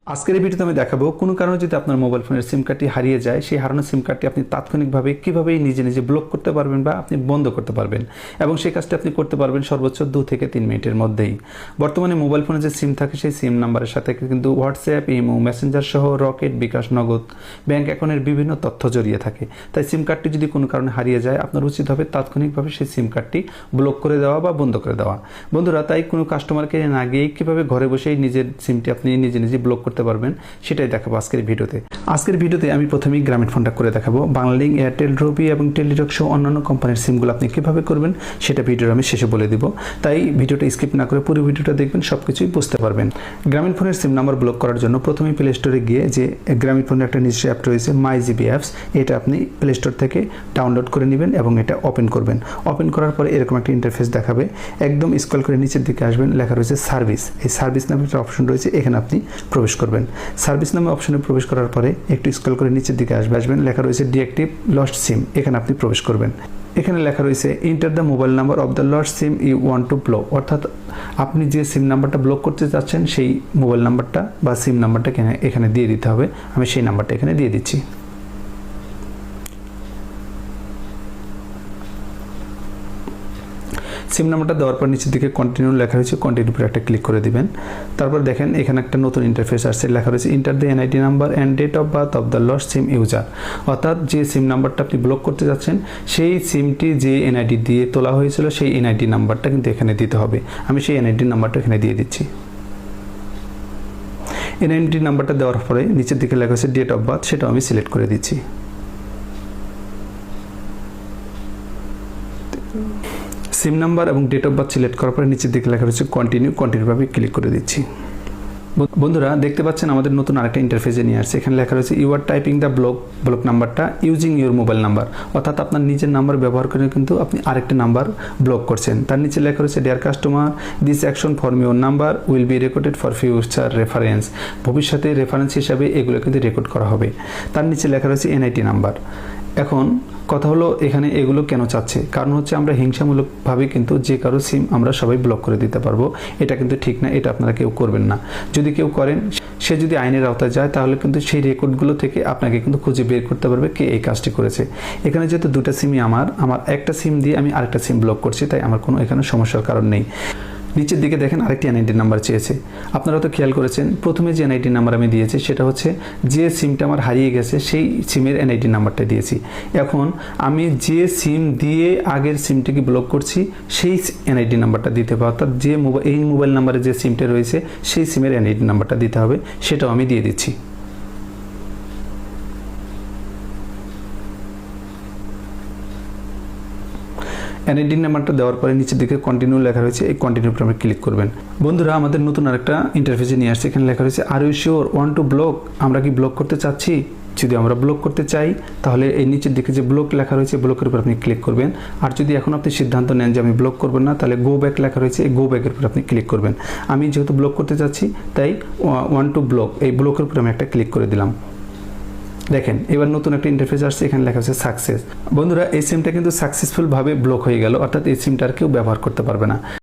আজকের এই ভিডিওতে আমি দেখাবো কোনো কারণে যদি আপনার মোবাইল ফোনের সিম কার্ডটি হারিয়ে যায়, সেই হারানো সিম কার্ডটি আপনি তাৎক্ষণিকভাবে কীভাবে নিজে নিজে ব্লক করতে পারবেন বা আপনি বন্ধ করতে পারবেন, এবং সেই কাজটি আপনি করতে পারবেন সর্বোচ্চ 2 থেকে 3 মিনিটের মধ্যেই। বর্তমানে মোবাইল ফোনে যে সিম থাকে সেই সিম নাম্বারের সাথে কিন্তু হোয়াটসঅ্যাপ, ইমো, মেসেঞ্জার সহ রকেট, বিকাশ, নগদ, ব্যাংক অ্যাকাউন্টের বিভিন্ন তথ্য জড়িয়ে থাকে। তাই সিম কার্ডটি যদি কোনো কারণে হারিয়ে যায়, আপনার উচিত হবে তাৎক্ষণিকভাবে সেই সিম কার্ডটি ব্লক করে দেওয়া বা বন্ধ করে দেওয়া। বন্ধুরা, তাই কোনো কাস্টমারকে না গিয়ে কীভাবে ঘরে বসেই নিজের সিমটি আপনি নিজে নিজে ব্লক করতে পারবেন সেটাই দেখাবো আজকের ভিডিওতে। আজকের ভিডিওতে আমি প্রথমেই গ্রামীণ ফোনটা করে দেখাবো। বাংলালিংক, এয়ারটেল, রবি এবং টেলিটক সহ অন্যান্য কোম্পানির সিমগুলো আপনি কীভাবে করবেন সেটা ভিডিওর আমি শেষে বলে দিব। তাই ভিডিওটা স্কিপ না করে পুরো ভিডিওটা দেখবেন, সব কিছুই বুঝতে পারবেন। গ্রামীণ ফোনের সিম নাম্বার ব্লক করার জন্য প্রথমেই প্লে স্টোরে গিয়ে যে গ্রামীণ ফোনের একটা নিজস্ব অ্যাপ রয়েছে মাই জিবি অ্যাপস, এটা আপনি প্লে স্টোর থেকে ডাউনলোড করে নেবেন এবং এটা ওপেন করবেন। ওপেন করার পরে এরকম একটা ইন্টারফেস দেখাবে। একদম স্ক্রল করে নিচের দিকে আসবেন, লেখা রয়েছে সার্ভিস। এই সার্ভিস নামে একটা অপশন রয়েছে, এখানে আপনি প্রবেশ করবেন। সার্ভিস নামে অপশনে প্রবেশ করার পরে একটু স্ক্রল করে নিচের দিকে আসবেন, লেখা রয়েছে ডিঅ্যাক্টিভ লস্ট সিম, এখানে আপনি প্রবেশ করবেন। এখানে লেখা রয়েছে enter the mobile number of the lost SIM you want to block, অর্থাৎ আপনি যে সিম নাম্বারটা ব্লক করতে চাচ্ছেন সেই মোবাইল নাম্বারটা বা সিম নাম্বারটা এখানে দিয়ে দিতে হবে। আমি সেই নাম্বারটা এখানে দিয়ে দিচ্ছি। সিম নাম্বারটা দেওয়ার পর নিচের দিকে কন্টিনিউ লেখা রয়েছে, কন্টিনিউর উপরে একটা ক্লিক করে দিবেন। তারপর দেখেন এখানে একটা নতুন ইন্টারফেস আসছে, লেখা রয়েছে enter the NID number and date of birth of the lost SIM user, অর্থাৎ যে সিম নাম্বারটা আপনি ব্লক করতে যাচ্ছেন সেই সিমটি যে এনআইডি দিয়ে তোলা হয়েছিল সেই এনআইডি নাম্বারটা কিন্তু এখানে দিতে হবে। আমি সেই এনআইডি নাম্বারটা এখানে দিয়ে দিচ্ছি। এনআইডি নাম্বারটা দেওয়ার পরে নিচের দিকে লেখা হয়েছে ডেট অফ বার্থ, সেটাও আমি সিলেক্ট করে দিচ্ছি। সিম নাম্বার এবং ডেট অফ বার্থ সিলেক্ট করার পরে নিচের দিকে লেখা রয়েছে কন্টিনিউভাবে ক্লিক করে দিচ্ছি। বন্ধুরা, দেখতে পাচ্ছেন আমাদের নতুন আরেকটা ইন্টারফেসে নিয়ে আসছে। এখানে লেখা রয়েছে you are typing the block নাম্বারটা ইউজিং ইউর মোবাইল নাম্বার, অর্থাৎ আপনার নিজের নাম্বার ব্যবহার করে কিন্তু আপনি আরেকটা নাম্বার ব্লক করছেন। তার নিচে লেখা রয়েছে deer customer, this action for your number will be recorded for future reference, ভবিষ্যতে রেফারেন্স হিসাবে এগুলো কিন্তু রেকর্ড করা হবে। তার নিচে লেখা রয়েছে এনআইডি নাম্বার। এখন কথা হলো এখানে এগুলো কেন চাচ্ছে, কারণ হচ্ছে আমরা হিংসামূলকভাবে কিন্তু যে কারো সিম আমরা সবাই ব্লক করে দিতে পারবো, এটা কিন্তু ঠিক না, এটা আপনারা কেউ করবেন না। যদি কেউ করেন, সে যদি আইনের আওতায় যায় তাহলে কিন্তু সেই রেকর্ডগুলো থেকে আপনাকে কিন্তু খুঁজে বের করতে পারবে কে এই কাজটি করেছে। এখানে যেহেতু দুটো সিমই আমার একটা সিম দিয়ে আমি আরেকটা সিম ব্লক করছি, তাই আমার কোনো এখানে সমস্যার কারণ নেই। নিচের দিকে দেখেন আরেকটি এনআইডি নাম্বার চেয়েছে। আপনারা তো খেয়াল করেছেন প্রথমে যে এনআইডি নাম্বার আমি দিয়েছি সেটা হচ্ছে যে সিমটা আমার হারিয়ে গেছে সেই সিমের এনআইডি নাম্বারটা দিয়েছি। এখন আমি যে সিম দিয়ে আগের সিমটিকে ব্লক করছি সেই এনআইডি নাম্বারটা দিতে হবে, অর্থাৎ যে এই মোবাইল নাম্বারে যে সিমটা রয়েছে সেই সিমের এনআইডি নাম্বারটা দিতে হবে, সেটাও আমি দিয়ে দিচ্ছি। এনআইডি নাম্বারটা দেওয়ার পরে নিচের দিকে কন্টিনিউ লেখা রয়েছে, এই কন্টিনিউর উপরে ক্লিক করবেন। বন্ধুরা, আমাদের নতুন আরেকটা ইন্টারফেসে নিয়ে আসছে। এখানে লেখা রয়েছে are you sure want to block, আমরা কি ব্লক করতে চাচ্ছি? যদি আমরা ব্লক করতে চাই তাহলে এই নিচের দিকে যে ব্লক লেখা রয়েছে ব্লকের উপর আপনি ক্লিক করবেন। আর যদি এখন আপনি সিদ্ধান্ত নেন যে আমি ব্লক করবেন না, তাহলে গো ব্যাক লেখা রয়েছে, এই গো ব্যাকের উপর আপনি ক্লিক করবেন। আমি যেহেতু ব্লক করতে চাচ্ছি তাই ওয়ান্ট টু ব্লক, এই ব্লকের উপর আমি একটা ক্লিক করে দিলাম। দেখেন এবার নতুন একটা ইন্টারফেস আসছে, এখানে লেখা আছে সাকসেস। বন্ধুরা, এই সিমটা কিন্তু সাকসেসফুল ভাবে ব্লক হয়ে গেল, অর্থাৎ এই সিমটা আর কেউ ব্যবহার করতে পারবে না।